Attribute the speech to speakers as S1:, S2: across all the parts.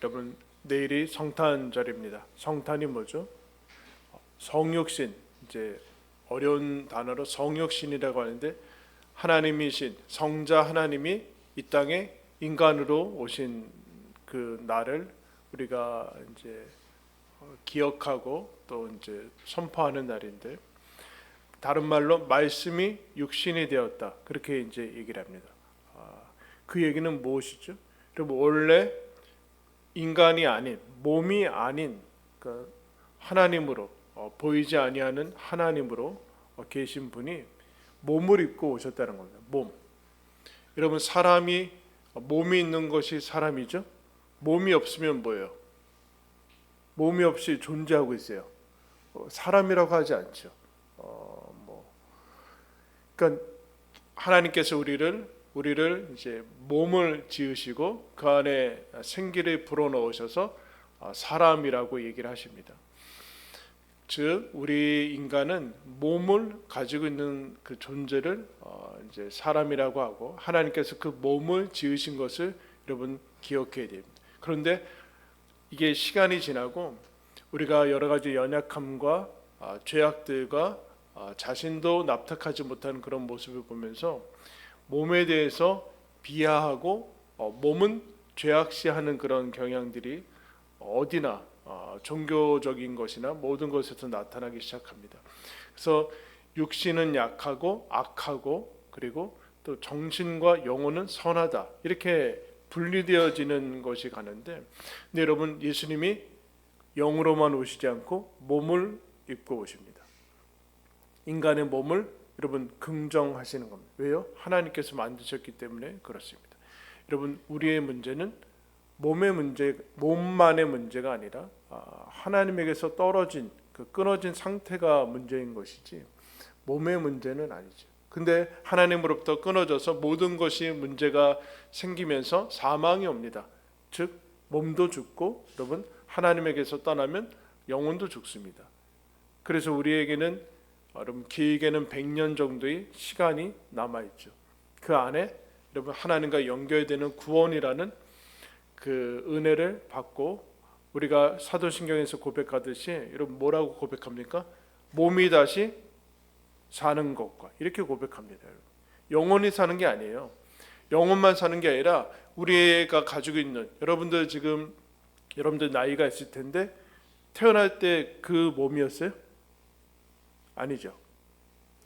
S1: 여러분, 내일이 성탄절입니다. 성탄이 뭐죠? 성육신, 이제 어려운 단어로 성육신이라고 하는데, 하나님이신 성자 하나님이 이 땅에 인간으로 오신 그 날을 우리가 이제 기억하고 또 이제 선포하는 날인데, 다른 말로 말씀이 육신이 되었다, 그렇게 이제 얘기를 합니다. 그 얘기는 무엇이죠? 여러분, 원래 인간이 아닌, 몸이 아닌, 그러니까 하나님으로 보이지 아니하는 하나님으로 계신 분이 몸을 입고 오셨다는 겁니다. 몸. 여러분, 사람이 몸이 있는 것이 사람이죠. 몸이 없으면 뭐예요? 몸이 없이 존재하고 있어요. 사람이라고 하지 않죠. 그러니까 하나님께서 우리를 이제 몸을 지으시고 그 안에 생기를 불어넣으셔서 사람이라고 얘기를 하십니다. 즉, 우리 인간은 몸을 가지고 있는 그 존재를 이제 사람이라고 하고, 하나님께서 그 몸을 지으신 것을 여러분 기억해야 됩니다. 그런데 이게 시간이 지나고 우리가 여러 가지 연약함과 죄악들과 자신도 납득하지 못하는 그런 모습을 보면서 몸에 대해서 비하하고 몸은 죄악시하는 그런 경향들이 어디나 종교적인 것이나 모든 것에서 나타나기 시작합니다. 그래서 육신은 약하고 악하고, 그리고 또 정신과 영혼은 선하다, 이렇게 분리되어지는 것이 가는데, 근데 여러분, 예수님이 영으로만 오시지 않고 몸을 입고 오십니다. 인간의 몸을 여러분 긍정하시는 겁니다. 왜요? 하나님께서 만드셨기 때문에 그렇습니다. 여러분, 우리의 문제는 몸만의 문제가 아니라 하나님에게서 떨어진, 그 끊어진 상태가 문제인 것이지 몸의 문제는 아니죠. 근데 하나님으로부터 끊어져서 모든 것이 문제가 생기면서 사망이 옵니다. 즉, 몸도 죽고, 여러분, 하나님에게서 떠나면 영혼도 죽습니다. 그래서 우리에게는 여러분 길게는 100년 정도의 시간이 남아있죠. 그 안에 여러분 하나님과 연결되는 구원이라는 그 은혜를 받고, 우리가 사도신경에서 고백하듯이, 여러분 뭐라고 고백합니까? 몸이 다시 사는 것과, 이렇게 고백합니다. 영혼이 사는 게 아니에요. 영혼만 사는 게 아니라 우리가 가지고 있는, 여러분들 지금 여러분들 나이가 있을 텐데 태어날 때 그 몸이었어요? 아니죠.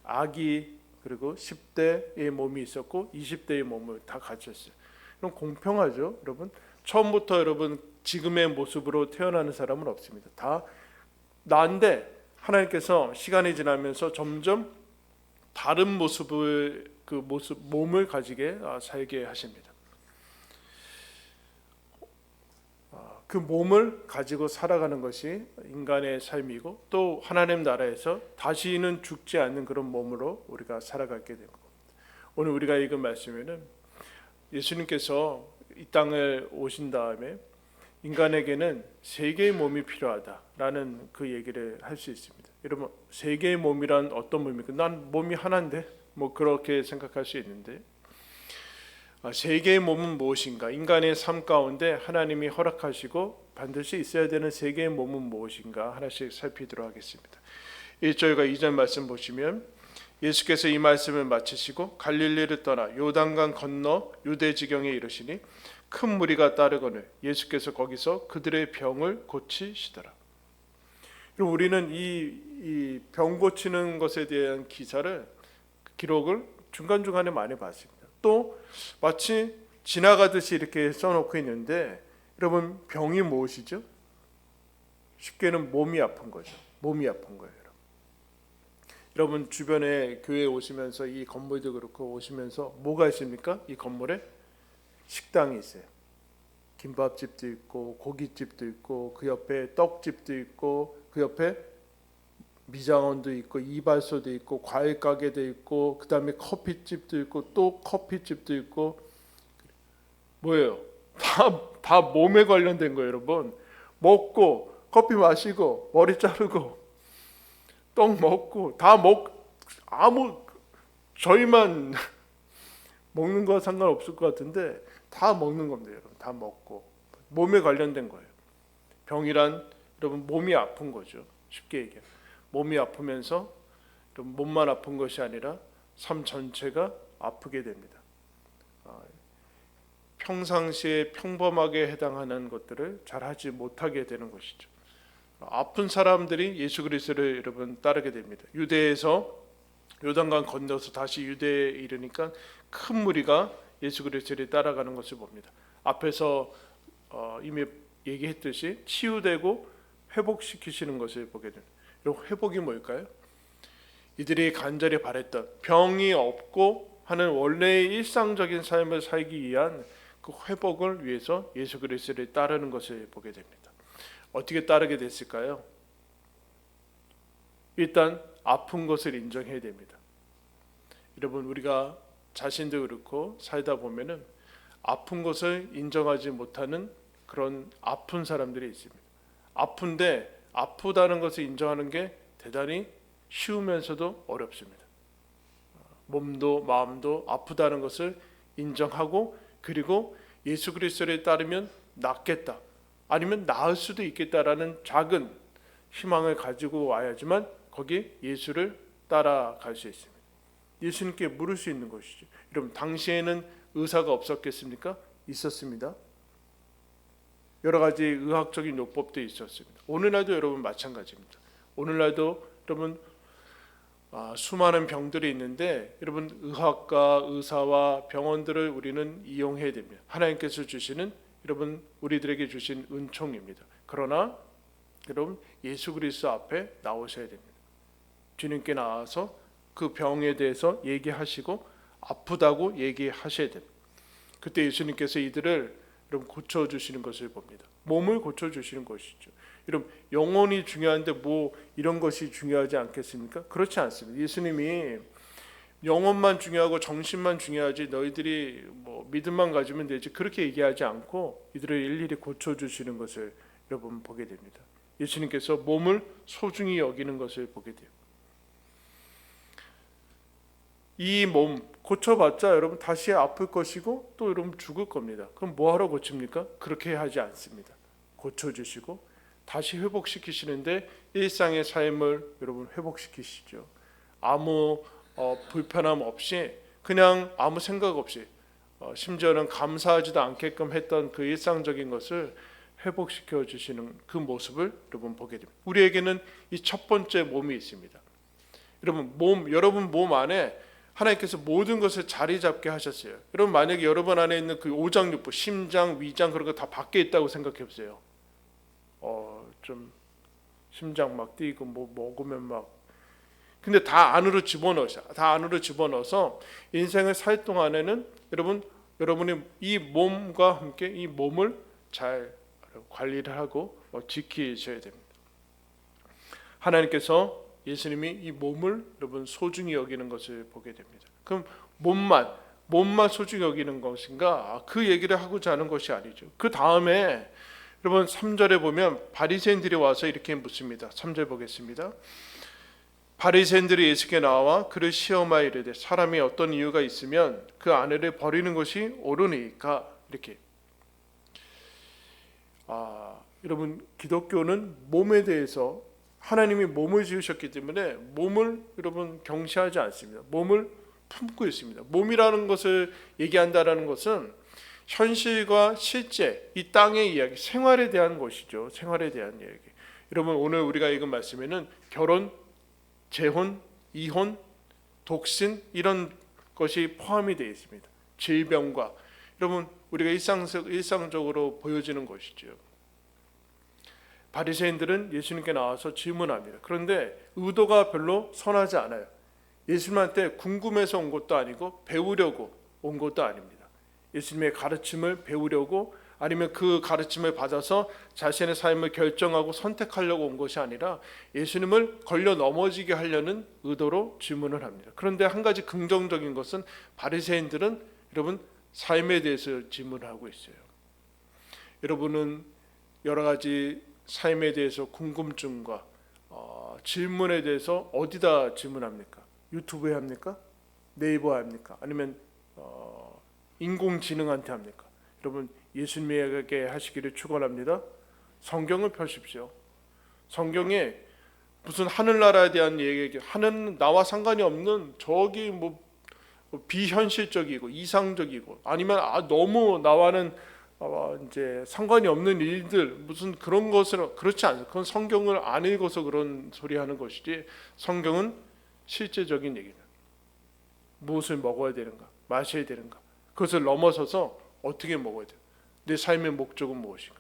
S1: 아기, 그리고 10대의 몸이 있었고 20대의 몸을 다 가졌어요. 그럼 공평하죠, 여러분? 처음부터 여러분 지금의 모습으로 태어나는 사람은 없습니다. 다 나인데 하나님께서 시간이 지나면서 점점 다른 모습을, 그 모습, 몸을 가지게 살게 하십니다. 그 몸을 가지고 살아가는 것이 인간의 삶이고, 또 하나님 나라에서 다시는 죽지 않는 그런 몸으로 우리가 살아가게 된 겁니다. 오늘 우리가 읽은 말씀에는 예수님께서 이 땅에 오신 다음에 인간에게는 세 개의 몸이 필요하다라는 그 얘기를 할 수 있습니다. 여러분, 세 개의 몸이란 어떤 몸입니까? 난 몸이 하나인데, 뭐 그렇게 생각할 수 있는데, 세 개의 몸은 무엇인가? 인간의 삶 가운데 하나님이 허락하시고 반드시 있어야 되는 세 개의 몸은 무엇인가? 하나씩 살피도록 하겠습니다. 1절과 2절 말씀 보시면, 예수께서 이 말씀을 마치시고 갈릴리를 떠나 요단강 건너 유대 지경에 이르시니 큰 무리가 따르거늘 예수께서 거기서 그들의 병을 고치시더라. 우리는 이 병 고치는 것에 대한 기록을 중간중간에 많이 봤습니다. 또 마치 지나가듯이 이렇게 써놓고 있는데, 여러분, 병이 무엇이죠? 쉽게는 몸이 아픈 거죠. 몸이 아픈 거예요. 여러분 주변에 교회 오시면서, 이 건물도 그렇고 오시면서 뭐가 있습니까? 이 건물에 식당이 있어요. 김밥집도 있고 고깃집도 있고, 그 옆에 떡집도 있고, 그 옆에 미장원도 있고 이발소도 있고 과일 가게도 있고, 그 다음에 커피집도 있고 또 커피집도 있고. 뭐예요? 다 몸에 관련된 거예요, 여러분. 먹고 커피 마시고 머리 자르고 떡 먹고 저희만 먹는 거 상관없을 것 같은데 다 먹는 겁니다, 여러분. 다 먹고 몸에 관련된 거예요. 병이란 여러분 몸이 아픈 거죠. 쉽게 얘기해. 몸이 아프면서 몸만 아픈 것이 아니라 삶 전체가 아프게 됩니다. 평상시에 평범하게 해당하는 것들을 잘 하지 못하게 되는 것이죠. 아픈 사람들이 예수 그리스도를 여러분 따르게 됩니다. 유대에서 요단강 건너서 다시 유대에 이르니까 큰 무리가 예수 그리스도를 따라가는 것을 봅니다. 앞에서 이미 얘기했듯이 치유되고 회복시키시는 것을 보게 됩니다. 회복이 뭘까요? 이들이 간절히 바랬던 병이 없고 하는 원래의 일상적인 삶을 살기 위한 그 회복을 위해서 예수 그리스도를 따르는 것을 보게 됩니다. 어떻게 따르게 됐을까요? 일단 아픈 것을 인정해야 됩니다. 여러분 우리가 자신도 그렇고 살다 보면은 아픈 것을 인정하지 못하는 그런 아픈 사람들이 있습니다. 아픈데 아프다는 것을 인정하는 게 대단히 쉬우면서도 어렵습니다. 몸도 마음도 아프다는 것을 인정하고 그리고 예수 그리스도를 따르면 낫겠다 아니면 나을 수도 있겠다라는 작은 희망을 가지고 와야지만 거기 예수를 따라갈 수 있습니다. 예수님께 물을 수 있는 것이죠. 여러분 당시에는 의사가 없었겠습니까? 있었습니다. 여러 가지 의학적인 요법도 있었습니다. 오늘날도 여러분 마찬가지입니다. 오늘날도 여러분 수많은 병들이 있는데 여러분 의학과 의사와 병원들을 우리는 이용해야 됩니다. 하나님께서 주시는 여러분 우리들에게 주신 은총입니다. 그러나 여러분 예수 그리스도 앞에 나오셔야 됩니다. 주님께 나와서 그 병에 대해서 얘기하시고 아프다고 얘기하셔야 됩니다. 그때 예수님께서 이들을 여러분 고쳐주시는 것을 봅니다. 몸을 고쳐주시는 것이죠. 여러분 영혼이 중요한데 뭐 이런 것이 중요하지 않겠습니까? 그렇지 않습니다. 예수님이 영혼만 중요하고 정신만 중요하지 너희들이 뭐 믿음만 가지면 되지 그렇게 얘기하지 않고 이들을 일일이 고쳐주시는 것을 여러분 보게 됩니다. 예수님께서 몸을 소중히 여기는 것을 보게 돼요. 이 몸 고쳐봤자 여러분 다시 아플 것이고 또 여러분 죽을 겁니다. 그럼 뭐하러 고칩니까? 그렇게 하지 않습니다. 고쳐주시고 다시 회복시키시는데 일상의 삶을 여러분 회복시키시죠. 아무 불편함 없이 그냥 아무 생각 없이 심지어는 감사하지도 않게끔 했던 그 일상적인 것을 회복시켜 주시는 그 모습을 여러분 보게 됩니다. 우리에게는 이 첫 번째 몸이 있습니다. 여러분 몸 안에 하나님께서 모든 것을 자리 잡게 하셨어요. 여러분 만약에 여러분 안에 있는 그 오장육부, 심장, 위장 그런 거 다 밖에 있다고 생각해 보세요. 좀 심장 막 뛰고 뭐 먹으면 막 근데 다 안으로 집어넣어서 인생을 살 동안에는 여러분이 이 몸과 함께 이 몸을 잘 관리를 하고 지키셔야 됩니다. 하나님께서 예수님이 이 몸을 여러분 소중히 여기는 것을 보게 됩니다. 그럼 몸만 소중히 여기는 것인가? 그 얘기를 하고자 하는 것이 아니죠. 그 다음에 여러분 3절에 보면 바리새인들이 와서 이렇게 묻습니다. 3절 보겠습니다. 바리새인들이 예수께 나와 그를 시험하여 이르되 사람이 어떤 이유가 있으면 그 아내를 버리는 것이 옳으니까 이렇게. 여러분 기독교는 몸에 대해서 하나님이 몸을 지으셨기 때문에 몸을 여러분 경시하지 않습니다. 몸을 품고 있습니다. 몸이라는 것을 얘기한다라는 것은 현실과 실제 이 땅의 이야기, 생활에 대한 것이죠. 생활에 대한 이야기. 여러분 오늘 우리가 읽은 말씀에는 결혼, 재혼, 이혼, 독신 이런 것이 포함이 되어 있습니다. 질병과 여러분 우리가 일상적으로 보여지는 것이죠. 바리새인들은 예수님께 나와서 질문합니다. 그런데 의도가 별로 선하지 않아요. 예수님한테 궁금해서 온 것도 아니고 배우려고 온 것도 아닙니다. 예수님의 가르침을 배우려고 아니면 그 가르침을 받아서 자신의 삶을 결정하고 선택하려고 온 것이 아니라 예수님을 걸려 넘어지게 하려는 의도로 질문을 합니다. 그런데 한 가지 긍정적인 것은 바리새인들은 여러분 삶에 대해서 질문을 하고 있어요. 여러분은 여러 가지 삶에 대해서 궁금증과 질문에 대해서 어디다 질문합니까? 유튜브에 합니까? 네이버에 합니까? 아니면 인공지능한테 합니까? 여러분 예수님에게 하시기를 축원합니다. 성경을 펴십시오. 성경에 무슨 하늘나라에 대한 얘기, 하늘은 나와 상관이 없는 저기 뭐 비현실적이고 이상적이고 아니면 너무 나와는 이제 상관이 없는 일들 무슨 그런 것을 그렇지 않아요. 그건 성경을 안 읽어서 그런 소리 하는 것이지 성경은 실제적인 얘기다. 무엇을 먹어야 되는가, 마셔야 되는가, 그것을 넘어서서 어떻게 먹어야 돼, 내 삶의 목적은 무엇인가,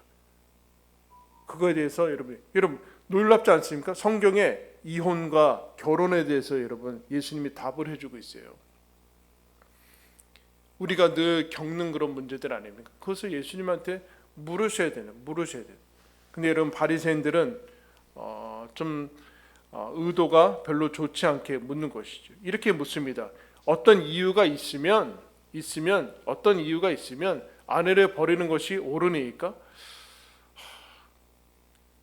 S1: 그거에 대해서 여러분 놀랍지 않습니까? 성경에 이혼과 결혼에 대해서 여러분 예수님이 답을 해주고 있어요. 우리가 늘 겪는 그런 문제들 아닙니까? 그것을 예수님한테 물으셔야 되는. 근데 여러분 바리새인들은 좀 의도가 별로 좋지 않게 묻는 것이죠. 이렇게 묻습니다. 어떤 이유가 있으면 어떤 이유가 있으면 아내를 버리는 것이 옳으니까?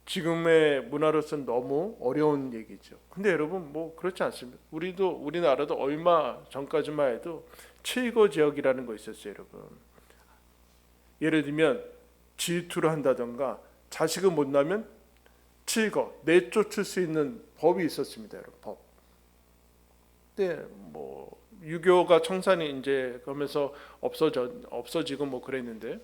S1: 지금의 문화로서는 너무 어려운 얘기죠. 근데 여러분 뭐 그렇지 않습니다. 우리나라도 얼마 전까지만 해도 칠거 지역이라는 거 있었어요, 여러분. 예를 들면 질투를 한다던가 자식을 못 낳으면 칠거 내쫓을 수 있는 법이 있었습니다, 여러분. 법. 근데 뭐 유교가 청산이 이제 그러면서 없어지고 뭐 그랬는데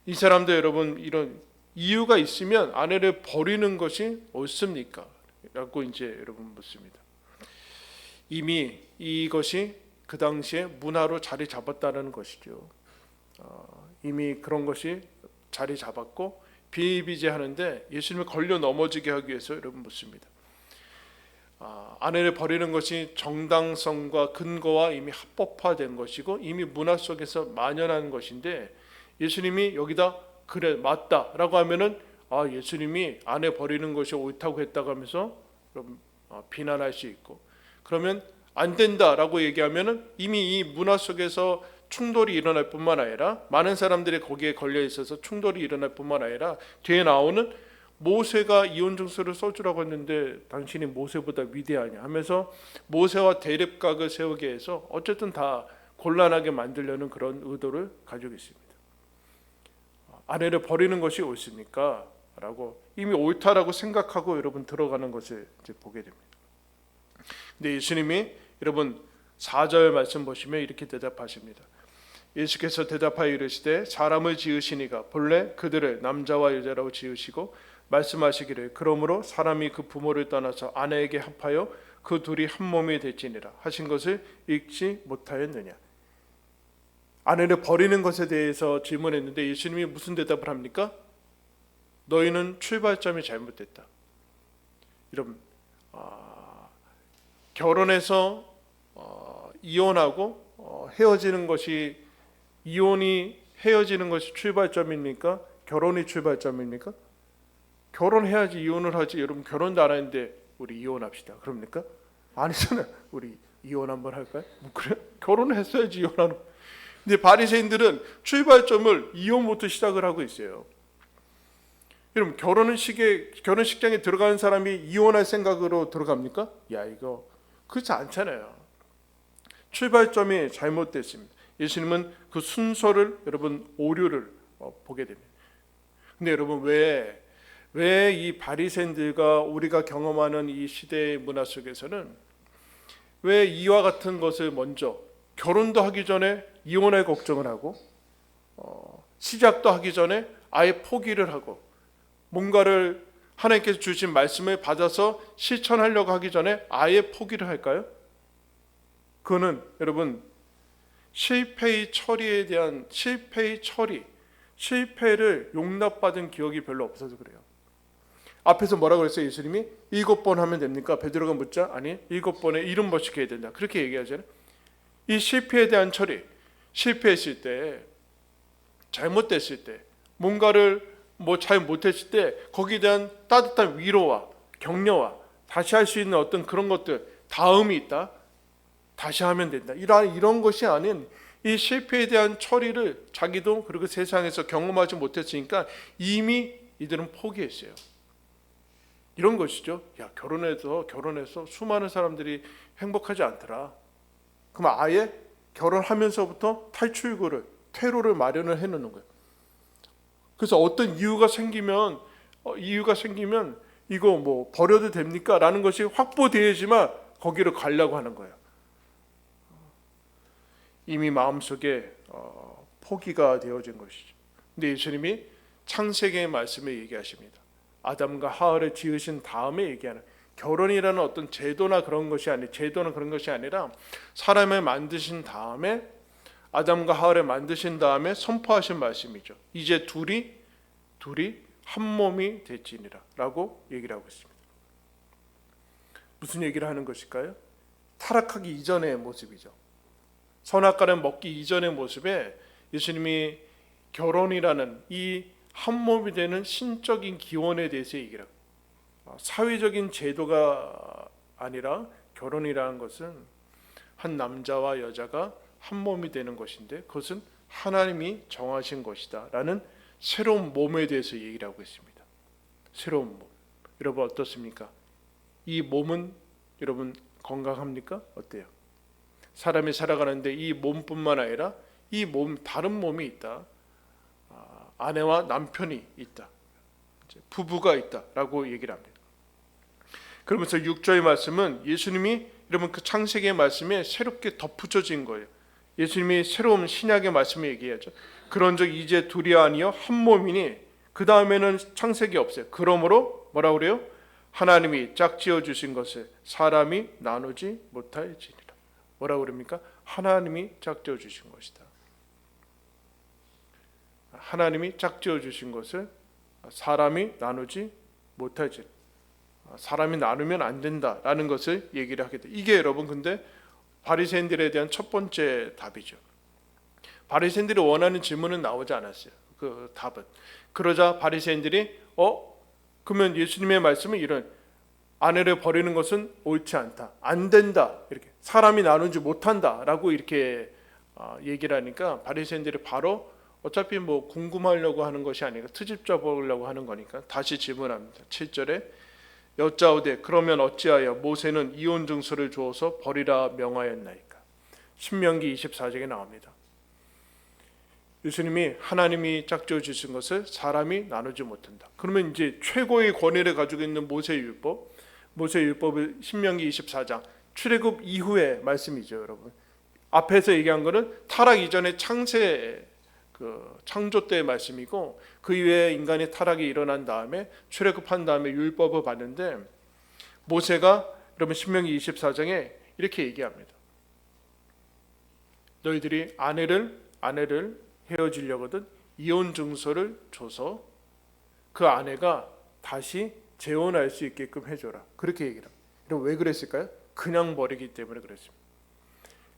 S1: 이 사람들 여러분 이런 이유가 있으면 아내를 버리는 것이 옳습니까? 라고 이제 여러분 묻습니다. 이미 이것이 그 당시에 문화로 자리 잡았다는 것이죠. 이미 그런 것이 자리 잡았고 비일비재하는데 예수님을 걸려 넘어지게 하기 위해서 여러분 묻습니다. 아내를 버리는 것이 정당성과 근거와 이미 합법화된 것이고 이미 문화 속에서 만연한 것인데 예수님이 여기다 그래 맞다라고 하면은 예수님이 아내 버리는 것이 옳다고 했다고 하면서 비난할 수 있고, 그러면 안 된다라고 얘기하면은 이미 이 문화 속에서 충돌이 일어날 뿐만 아니라 많은 사람들이 거기에 걸려 있어서 충돌이 일어날 뿐만 아니라 뒤에 나오는 모세가 이혼 증서를 써주라고 했는데 당신이 모세보다 위대하냐 하면서 모세와 대립각을 세우게 해서 어쨌든 다 곤란하게 만들려는 그런 의도를 가지고 있습니다. 아내를 버리는 것이 옳습니까? 라고 이미 옳다라고 생각하고 여러분 들어가는 것을 이제 보게 됩니다. 근데 예수님이 여러분 4절 말씀 보시면 이렇게 대답하십니다. 예수께서 대답하여 이르시되 사람을 지으시니가 본래 그들을 남자와 여자라고 지으시고 말씀하시기를 그러므로 사람이 그 부모를 떠나서 아내에게 합하여 그 둘이 한 몸이 될지니라 하신 것을 읽지 못하였느냐. 아내를 버리는 것에 대해서 질문했는데 예수님이 무슨 대답을 합니까? 너희는 출발점이 잘못됐다. 여러분 결혼해서 이혼하고 헤어지는 것이 이혼이 헤어지는 것이 출발점입니까? 결혼이 출발점입니까? 결혼해야지 이혼을 하지. 여러분 결혼도 안 하는데 우리 이혼합시다 그럽니까? 아니잖아요. 우리 이혼 한번 할까요? 뭐 그래? 결혼을 했어야지 이혼하는. 근데 바리새인들은 출발점을 이혼부터 시작을 하고 있어요. 여러분 결혼식장에 들어가는 사람이 이혼할 생각으로 들어갑니까? 야 이거 그렇지 않잖아요. 출발점이 잘못됐습니다. 예수님은 그 순서를 여러분 오류를 보게 됩니다. 근데 여러분 왜 이 바리새인들과 우리가 경험하는 이 시대의 문화 속에서는 왜 이와 같은 것을 먼저 결혼도 하기 전에 이혼할 걱정을 하고 시작도 하기 전에 아예 포기를 하고 뭔가를 하나님께서 주신 말씀을 받아서 실천하려고 하기 전에 아예 포기를 할까요? 그거는 여러분 실패의 실패를 용납받은 기억이 별로 없어서 그래요. 앞에서 뭐라고 그랬어요? 예수님이 7번 하면 됩니까? 베드로가 묻자 아니 7번에 70번씩 해야 된다 그렇게 얘기하잖아요. 이 실패에 대한 처리, 실패했을 때, 잘못됐을 때, 뭔가를 잘 못했을 때 거기에 대한 따뜻한 위로와 격려와 다시 할 수 있는 어떤 그런 것들, 다음이 있다, 다시 하면 된다, 이런 것이 아닌 이 실패에 대한 처리를 자기도 그리고 세상에서 경험하지 못했으니까 이미 이들은 포기했어요. 이런 것이죠. 야 결혼해서 수많은 사람들이 행복하지 않더라. 그럼 아예 결혼하면서부터 퇴로를 마련을 해놓는 거예요. 그래서 어떤 이유가 생기면 이거 뭐 버려도 됩니까? 라는 것이 확보되어야지만 거기로 가려고 하는 거예요. 이미 마음속에 포기가 되어진 것이죠. 근데 예수님이 창세기의 말씀을 얘기하십니다. 아담과 하와를 지으신 다음에 얘기하는, 결혼이라는 어떤 제도는 그런 것이 아니라 사람을 만드신 다음에, 아담과 하와를 만드신 다음에 선포하신 말씀이죠. 이제 둘이 한 몸이 될지니라 라고 얘기를 하고 있습니다. 무슨 얘기를 하는 것일까요? 타락하기 이전의 모습이죠. 선악과를 먹기 이전의 모습에 예수님이 결혼이라는 이 한 몸이 되는 신적인 기원에 대해서 얘기를 합니다. 사회적인 제도가 아니라 결혼이라는 것은 한 남자와 여자가 한 몸이 되는 것인데, 그것은 하나님이 정하신 것이다 라는 새로운 몸에 대해서 얘기를 하고 있습니다. 새로운 몸. 여러분 어떻습니까? 이 몸은 여러분 건강합니까? 어때요? 사람이 살아가는데 이 몸뿐만 아니라 이 몸, 다른 몸이 있다. 아내와 남편이 있다. 부부가 있다라고 얘기를 합니다. 그러면서 6절의 말씀은 예수님이 여러분 그 창세기의 말씀에 새롭게 덧붙여진 거예요. 예수님이 새로운 신약의 말씀을 얘기하죠. 그런즉 이제 둘이 아니요 한 몸이니, 그 다음에는 창세기 없어요. 그러므로 뭐라고 그래요? 하나님이 짝지어 주신 것을 사람이 나누지 못할지니라. 뭐라고 그럽니까? 하나님이 짝지어 주신 것이다. 하나님이 짝지어 주신 것을 사람이 나누지 못할지니라. 사람이 나누면 안 된다라는 것을 얘기를 하게 돼. 이게 여러분 근데 바리새인들에 대한 첫 번째 답이죠. 바리새인들이 원하는 질문은 나오지 않았어요. 그 답은. 그러자 바리새인들이 그러면 예수님의 말씀은 이런, 아내를 버리는 것은 옳지 않다, 안 된다, 이렇게 사람이 나누지 못한다라고 이렇게 얘기를 하니까 바리새인들이 바로 어차피 뭐 궁금하려고 하는 것이 아니라 트집 잡으려고 하는 거니까 다시 질문합니다. 7절에 여짜오되 그러면 어찌하여 모세는 이혼 증서를 주어서 버리라 명하였나이까. 신명기 24장에 나옵니다. 예수님이 하나님이 짝지어 주신 것을 사람이 나누지 못한다. 그러면 이제 최고의 권위를 가지고 있는 모세율법을 신명기 24장 출애굽 이후의 말씀이죠, 여러분. 앞에서 얘기한 거는 타락 이전의 창조 때의 말씀이고, 그 이후에 인간의 타락이 일어난 다음에 출애굽한 다음에 율법을 받는데, 모세가 여러분 신명기 24장에 이렇게 얘기합니다. 너희들이 아내를 헤어지려거든 이혼 증서를 줘서 그 아내가 다시 재혼할 수 있게끔 해줘라. 그렇게 얘기를 합니다. 그럼 왜 그랬을까요? 그냥 버리기 때문에 그랬습니다.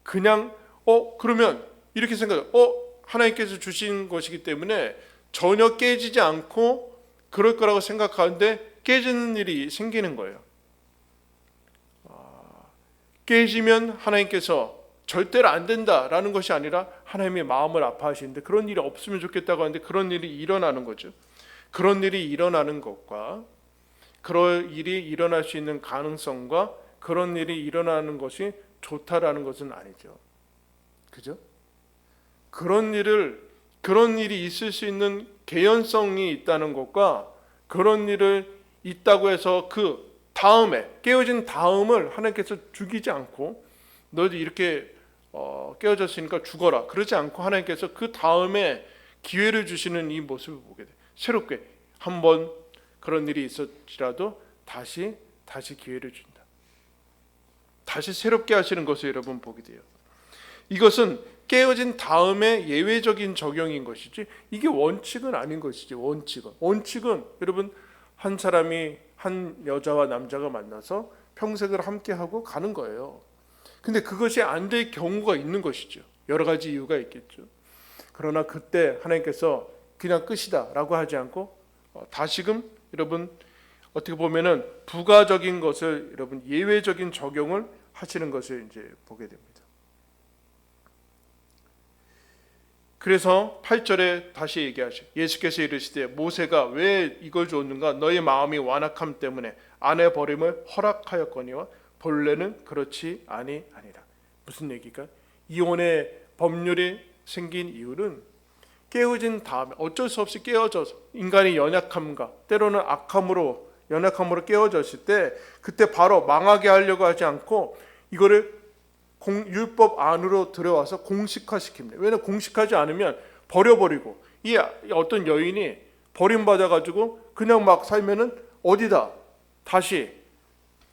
S1: 그냥 그러면 이렇게 생각해요. 하나님께서 주신 것이기 때문에 전혀 깨지지 않고 그럴 거라고 생각하는데 깨지는 일이 생기는 거예요. 깨지면 하나님께서 절대로 안 된다라는 것이 아니라 하나님의 마음을 아파하시는데, 그런 일이 없으면 좋겠다고 하는데 그런 일이 일어나는 거죠. 그런 일이 일어나는 것과 그럴 일이 일어날 수 있는 가능성과 그런 일이 일어나는 것이 좋다라는 것은 아니죠. 그죠? 그런 일이 있을 수 있는 개연성이 있다는 것과 그런 일을 있다고 해서 그 다음에 깨어진 다음을 하나님께서 죽이지 않고 너희들 이렇게 깨어졌으니까 죽어라 그러지 않고 하나님께서 그 다음에 기회를 주시는 이 모습을 보게 돼요. 새롭게 한번 그런 일이 있었지라도 다시 기회를 준다. 다시 새롭게 하시는 것을 여러분 보게 돼요. 이것은 깨어진 다음에 예외적인 적용인 것이지 이게 원칙은 아닌 것이지. 원칙은 여러분 한 사람이 한 여자와 남자가 만나서 평생을 함께하고 가는 거예요. 근데 그것이 안 될 경우가 있는 것이죠. 여러 가지 이유가 있겠죠. 그러나 그때 하나님께서 그냥 끝이다 라고 하지 않고 다시금 여러분 어떻게 보면은 부가적인 것을 여러분 예외적인 적용을 하시는 것을 이제 보게 됩니다. 그래서 8절에 다시 얘기하셔. 예수께서 이르시되 모세가 왜 이걸 줬는가? 너의 마음이 완악함 때문에 아내 버림을 허락하였거니와 본래는 그렇지 아니하니라. 무슨 얘기가? 이혼의 법률이 생긴 이유는 깨어진 다음에 어쩔 수 없이 깨어져서 인간의 연약함과 때로는 악함으로 연약함으로 깨어졌을 때 그때 바로 망하게 하려고 하지 않고 이거를 율법 안으로 들어와서 공식화시킵니다. 왜냐하면 공식하지 않으면 버려버리고 이 어떤 여인이 버림받아가지고 그냥 막 살면은 어디다 다시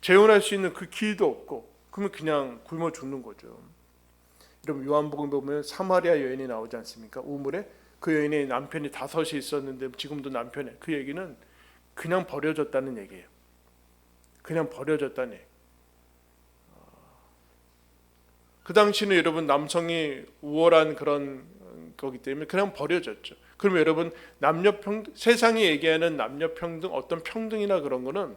S1: 재혼할 수 있는 그 길도 없고 그러면 그냥 굶어 죽는 거죠. 여러분 요한복음 보면 사마리아 여인이 나오지 않습니까? 우물에 그 여인의 남편이 5이 있었는데 지금도 남편이 그 얘기는 그냥 버려졌다는 얘기예요. 그냥 버려졌다는 얘기. 그 당시는 여러분 남성이 우월한 그런 거기 때문에 그냥 버려졌죠. 그러면 여러분 세상이 얘기하는 남녀평등 어떤 평등이나 그런 거는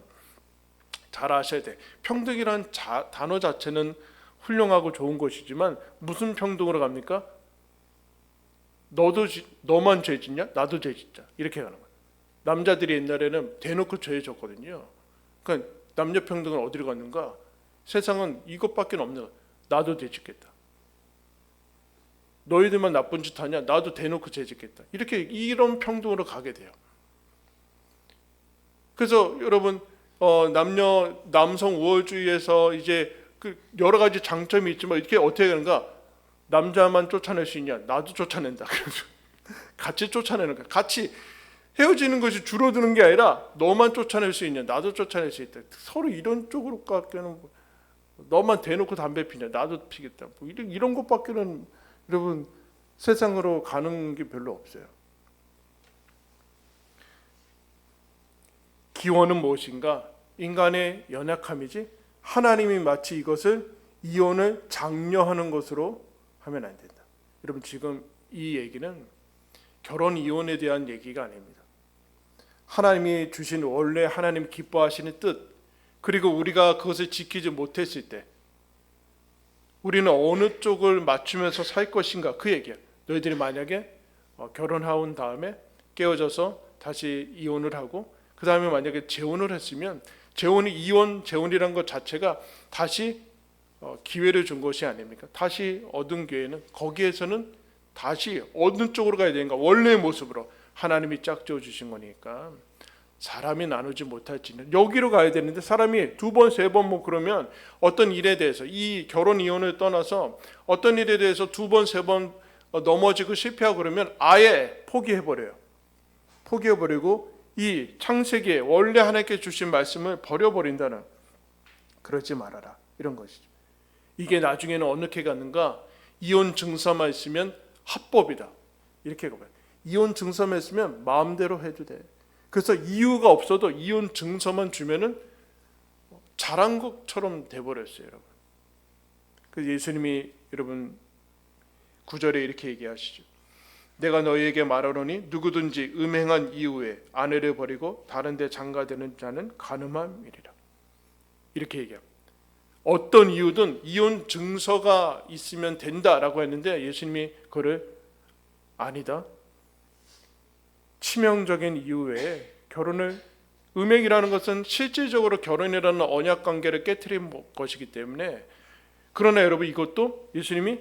S1: 잘 아셔야 돼. 평등이란 단어 자체는 훌륭하고 좋은 것이지만 무슨 평등으로 갑니까? 너만 죄 짓냐? 나도 죄 짓자. 이렇게 가는 거예요. 남자들이 옛날에는 대놓고 죄 졌거든요. 그러니까 남녀 평등은 어디로 갔는가? 세상은 이것밖에 없는 거예요. 나도 죄 짓겠다. 너희들만 나쁜 짓 하냐? 나도 대놓고 죄 짓겠다. 이런 평등으로 가게 돼요. 그래서 여러분 남성 우월주의에서 이제 그 여러 가지 장점이 있지만 이렇게 어떻게 하는가? 남자만 쫓아낼 수 있냐? 나도 쫓아낸다. 그래서 같이 쫓아내는 거야. 같이 헤어지는 것이 줄어드는 게 아니라 너만 쫓아낼 수 있냐? 나도 쫓아낼 수 있다. 서로 이런 쪽으로 가게는 너만 대놓고 담배 피냐? 나도 피겠다. 뭐 이런 것밖에는 여러분 세상으로 가는 게 별로 없어요. 기원은 무엇인가? 인간의 연약함이지 하나님이 마치 이것을 이혼을 장려하는 것으로 하면 안 된다. 여러분 지금 이 얘기는 결혼 이혼에 대한 얘기가 아닙니다. 하나님이 주신 원래 하나님 기뻐하시는 뜻 그리고 우리가 그것을 지키지 못했을 때 우리는 어느 쪽을 맞추면서 살 것인가 그 얘기야. 너희들이 만약에 결혼한 다음에 깨어져서 다시 이혼을 하고 그 다음에 만약에 재혼을 했으면 재혼이란 것 자체가 다시 기회를 준 것이 아닙니까? 다시 얻은 기회는 거기에서는 다시 어느 쪽으로 가야 되는가? 원래의 모습으로 하나님이 짝지어 주신 거니까 사람이 나누지 못할지는 여기로 가야 되는데 사람이 2번, 3번 뭐 그러면 어떤 일에 대해서 이 결혼 이혼을 떠나서 어떤 일에 대해서 2번, 3번 넘어지고 실패하고 그러면 아예 포기해버려요. 포기해버리고 이 창세기에 원래 하나님께 주신 말씀을 버려버린다는 그러지 말아라 이런 것이죠. 이게 나중에는 어떻게 갔는가? 이혼 증서만 있으면 합법이다 이렇게 가봐요. 이혼 증서만 있으면 마음대로 해도 돼. 그래서 이유가 없어도 이혼 증서만 주면은 잘한 것처럼 돼버렸어요, 여러분. 그래서 예수님이 여러분 9절에 이렇게 얘기하시죠. 내가 너희에게 말하노니 누구든지 음행한 이후에 아내를 버리고 다른 데 장가드는 자는 간음함이리라. 이렇게 얘기합니다. 어떤 이유든 이혼 증서가 있으면 된다라고 했는데 예수님이 그거를 아니다. 치명적인 이유 외에 음행이라는 것은 실질적으로 결혼이라는 언약 관계를 깨트린 것이기 때문에 그러나 여러분 이것도 예수님이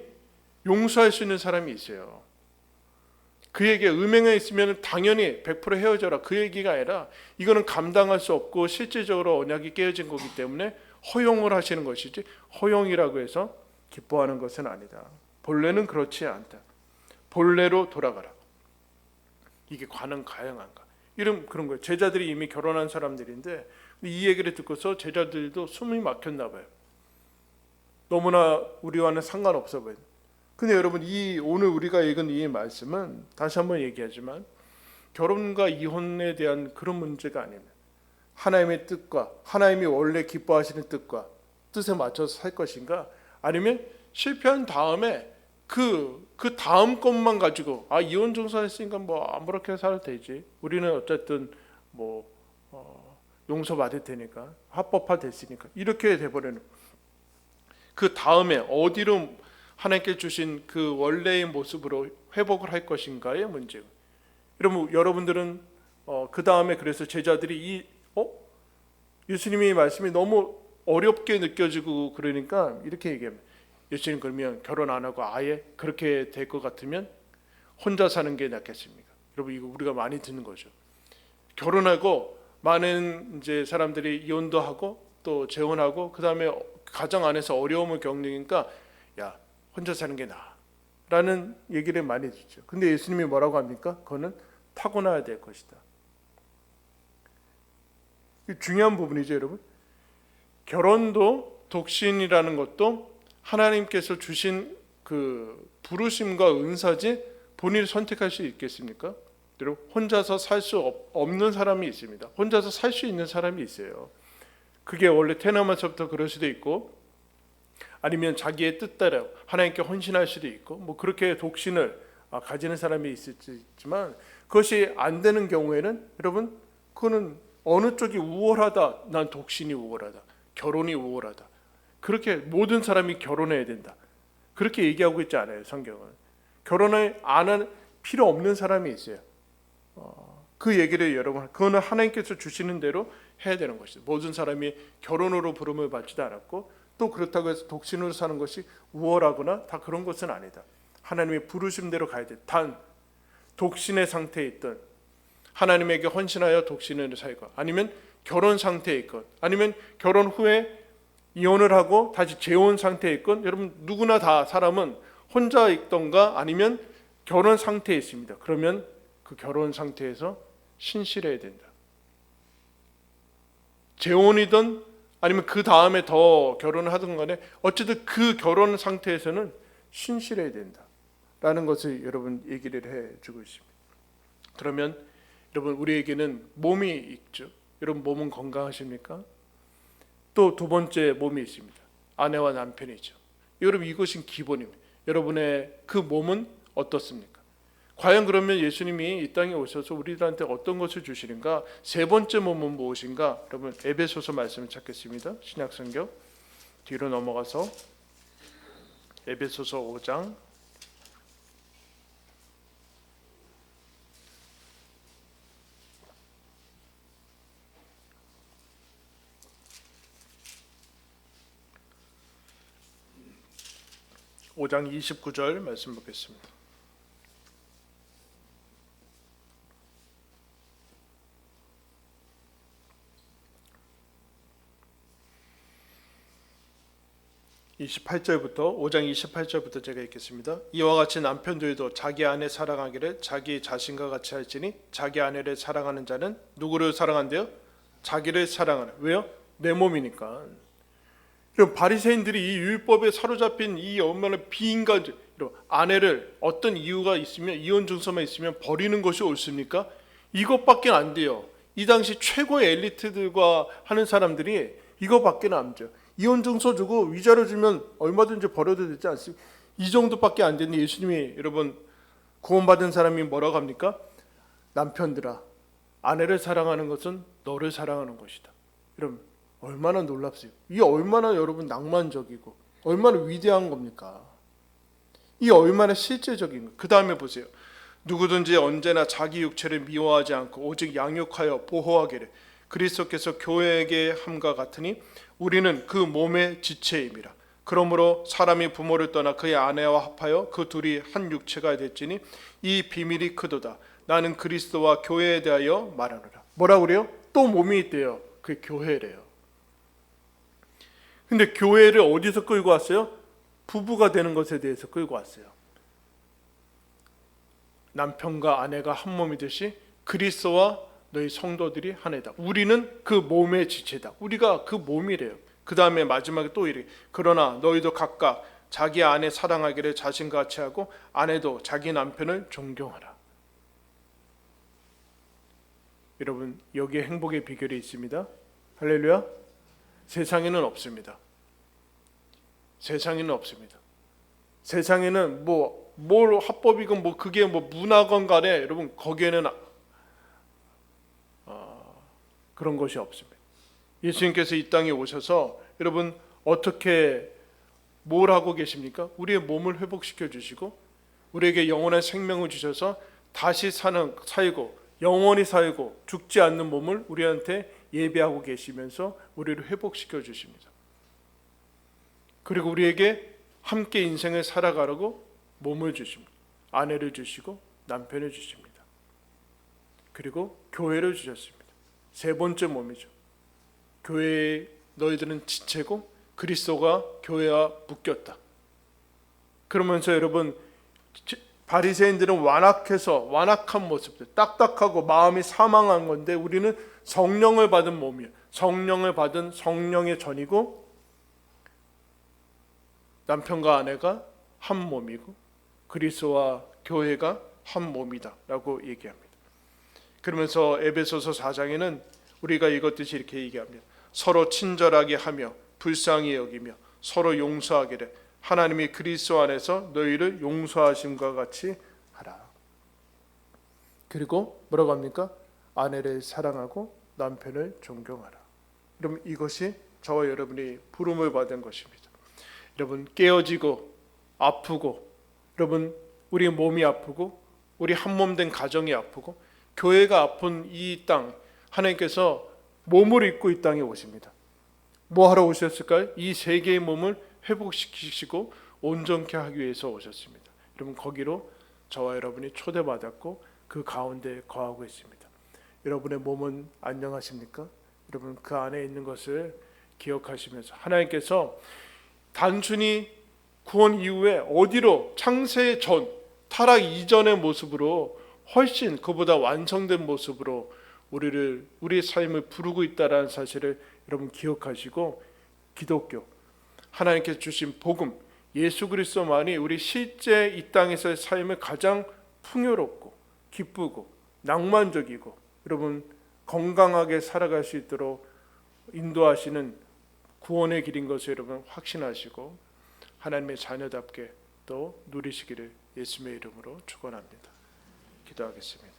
S1: 용서할 수 있는 사람이 있어요. 그에게 음행에 있으면 당연히 100% 헤어져라 그 얘기가 아니라 이거는 감당할 수 없고 실질적으로 언약이 깨어진 거기 때문에 허용을 하시는 것이지 허용이라고 해서 기뻐하는 것은 아니다. 본래는 그렇지 않다. 본래로 돌아가라. 이게 가능한가? 이런 그런 거예요. 제자들이 이미 결혼한 사람들인데 이 얘기를 듣고서 제자들도 숨이 막혔나 봐요. 너무나 우리와는 상관없어 보여요. 근데 여러분 오늘 우리가 읽은 이 말씀은 다시 한번 얘기하지만 결혼과 이혼에 대한 그런 문제가 아닙니다. 하나님의 뜻과 하나님이 원래 기뻐하시는 뜻과 뜻에 맞춰서 살 것인가 아니면 실패한 다음에 그 다음 것만 가지고 이혼 증서했으니까 뭐 아무렇게 살아도 되지. 우리는 어쨌든 뭐 용서받을 테니까 합법화 됐으니까 이렇게 돼버리는. 그 다음에 어디로 하나님께 주신 그 원래의 모습으로 회복을 할 것인가의 문제고. 여러분들은 그 다음에 그래서 제자들이 예수님의 말씀이 너무 어렵게 느껴지고 그러니까 이렇게 얘기합니다. 예수님 그러면 결혼 안 하고 아예 그렇게 될 것 같으면 혼자 사는 게 낫겠습니까? 여러분 이거 우리가 많이 듣는 거죠. 결혼하고 많은 이제 사람들이 이혼도 하고 또 재혼하고 그 다음에 가정 안에서 어려움을 겪으니까 야 혼자 사는 게 나아라는 얘기를 많이 듣죠. 근데 예수님이 뭐라고 합니까? 그거는 타고나야 될 것이다. 중요한 부분이죠, 여러분. 결혼도 독신이라는 것도 하나님께서 주신 그 부르심과 은사지 본인이 선택할 수 있겠습니까? 여러분 혼자서 살 수 없는 사람이 있습니다. 혼자서 살 수 있는 사람이 있어요. 그게 원래 태어나면서부터 그럴 수도 있고 아니면 자기의 뜻대로 하나님께 헌신할 수도 있고 뭐 그렇게 독신을 가지는 사람이 있을 수 있지만 그것이 안 되는 경우에는 여러분 그거는 어느 쪽이 우월하다. 난 독신이 우월하다. 결혼이 우월하다. 그렇게 모든 사람이 결혼해야 된다. 그렇게 얘기하고 있지 않아요, 성경은. 결혼을 안 할 필요 없는 사람이 있어요. 그 얘기를 여러분, 그거는 하나님께서 주시는 대로 해야 되는 것이죠. 모든 사람이 결혼으로 부름을 받지도 않았고 또 그렇다고 해서 독신으로 사는 것이 우월하거나 다 그런 것은 아니다. 하나님의 부르심대로 가야 돼. 단 독신의 상태에 있던 하나님에게 헌신하여 독신을 살고 아니면 결혼 상태에 있건 아니면 결혼 후에 이혼을 하고 다시 재혼 상태에 있건 여러분 누구나 다 사람은 혼자 있던가 아니면 결혼 상태에 있습니다. 그러면 그 결혼 상태에서 신실해야 된다. 재혼이든 아니면 그 다음에 더 결혼을 하든 간에 어쨌든 그 결혼 상태에서는 신실해야 된다라는 것을 여러분 얘기를 해주고 있습니다. 그러면 여러분 우리에게는 몸이 있죠. 여러분 몸은 건강하십니까? 또 두 번째 몸이 있습니다. 아내와 남편이죠. 여러분 이것은 기본입니다. 여러분의 그 몸은 어떻습니까? 과연 그러면 예수님이 이 땅에 오셔서 우리들한테 어떤 것을 주시는가? 세 번째 몸은 무엇인가? 여러분 에베소서 말씀을 찾겠습니다. 신약성경 뒤로 넘어가서 에베소서 5장 5장 29절 말씀 보겠습니다. (28절부터) 5장 28절부터 제가 읽겠습니다. 이와 같이 남편들도 자기 아내 사랑하기를 자기 자신과 같이 할지니 자기 아내를 사랑하는 자는 누구를 사랑한대요? 자기를 사랑하는. 왜요? 내 몸이니까. 바리새인들이 이 율법에 사로잡힌 이 얼마나 비인간적 아내를 어떤 이유가 있으면 이혼 증서만 있으면 버리는 것이 옳습니까? 이것밖에 안 돼요. 이 당시 최고의 엘리트들과 하는 사람들이 이것밖에 안 돼요. 이혼 증서 주고 위자료 주면 얼마든지 버려도 되지 않습니까? 이 정도밖에 안 되는데 예수님이 여러분 구원받은 사람이 뭐라고 합니까? 남편들아 아내를 사랑하는 것은 너를 사랑하는 것이다. 여러분 얼마나 놀랍습니까? 이게 얼마나 여러분 낭만적이고 얼마나 위대한 겁니까? 이 얼마나 실제적인 거. 그 다음에 보세요. 누구든지 언제나 자기 육체를 미워하지 않고 오직 양육하여 보호하기를 그리스도께서 교회에게 함과 같으니 우리는 그 몸의 지체임이라. 그러므로 사람이 부모를 떠나 그의 아내와 합하여 그 둘이 한 육체가 됐지니 이 비밀이 크도다. 나는 그리스도와 교회에 대하여 말하노라. 뭐라 그래요? 또 몸이 있대요. 그게 교회래요. 근데 교회를 어디서 끌고 왔어요? 부부가 되는 것에 대해서 끌고 왔어요. 남편과 아내가 한 몸이듯이 그리스도와 너희 성도들이 하나이다. 우리는 그 몸의 지체다. 우리가 그 몸이래요. 그 다음에 마지막에 또 이래. 그러나 너희도 각각 자기 아내 사랑하기를 자신같이 하고 아내도 자기 남편을 존경하라. 여러분 여기에 행복의 비결이 있습니다. 할렐루야. 세상에는 없습니다. 세상에는 없습니다. 세상에는 뭘 합법이건 그게 문화건 간에 여러분 거기에는 그런 것이 없습니다. 예수님께서 이 땅에 오셔서 여러분 어떻게 뭘 하고 계십니까? 우리의 몸을 회복시켜 주시고 우리에게 영원한 생명을 주셔서 다시 살고 영원히 살고 죽지 않는 몸을 우리한테 예배하고 계시면서 우리를 회복시켜 주십니다. 그리고 우리에게 함께 인생을 살아가라고 몸을 주십니다. 아내를 주시고 남편을 주십니다. 그리고 교회를 주셨습니다. 세 번째 몸이죠. 교회에 너희들은 지체고 그리스도가 교회와 묶였다. 그러면서 여러분, 바리새인들은 완악한 모습들, 딱딱하고 마음이 사망한 건데 우리는 성령을 받은 몸이에요. 성령을 받은 성령의 전이고 남편과 아내가 한 몸이고 그리스도와 교회가 한 몸이다라고 얘기합니다. 그러면서 에베소서 4장에는 우리가 읽었듯이 이렇게 얘기합니다. 서로 친절하게 하며 불쌍히 여기며 서로 용서하기를 하나님이 그리스도 안에서 너희를 용서하심과 같이 하라. 그리고 뭐라고 합니까? 아내를 사랑하고 남편을 존경하라. 여러분, 이것이 저와 여러분이 부름을 받은 것입니다. 여러분, 깨어지고 아프고, 여러분 우리 몸이 아프고 우리 한 몸 된 가정이 아프고 교회가 아픈 이 땅, 하나님께서 몸을 입고 이 땅에 오십니다. 뭐 하러 오셨을까요? 이 세계의 몸을 회복시키시고 온전케 하기 위해서 오셨습니다. 여러분, 거기로 저와 여러분이 초대받았고 그 가운데 거하고 있습니다. 여러분의 몸은 안녕하십니까? 여러분, 그 안에 있는 것을 기억하시면서 하나님께서 단순히 구원 이후에 어디로, 창세 전, 타락 이전의 모습으로 훨씬 그보다 완성된 모습으로 우리의 삶을 부르고 있다는 사실을 여러분 기억하시고, 기독교, 하나님께서 주신 복음, 예수 그리스도만이 우리 실제 이 땅에서의 삶을 가장 풍요롭고 기쁘고 낭만적이고 여러분 건강하게 살아갈 수 있도록 인도하시는 구원의 길인 것을 여러분 확신하시고 하나님의 자녀답게 또 누리시기를 예수님의 이름으로 축원합니다. 기도하겠습니다.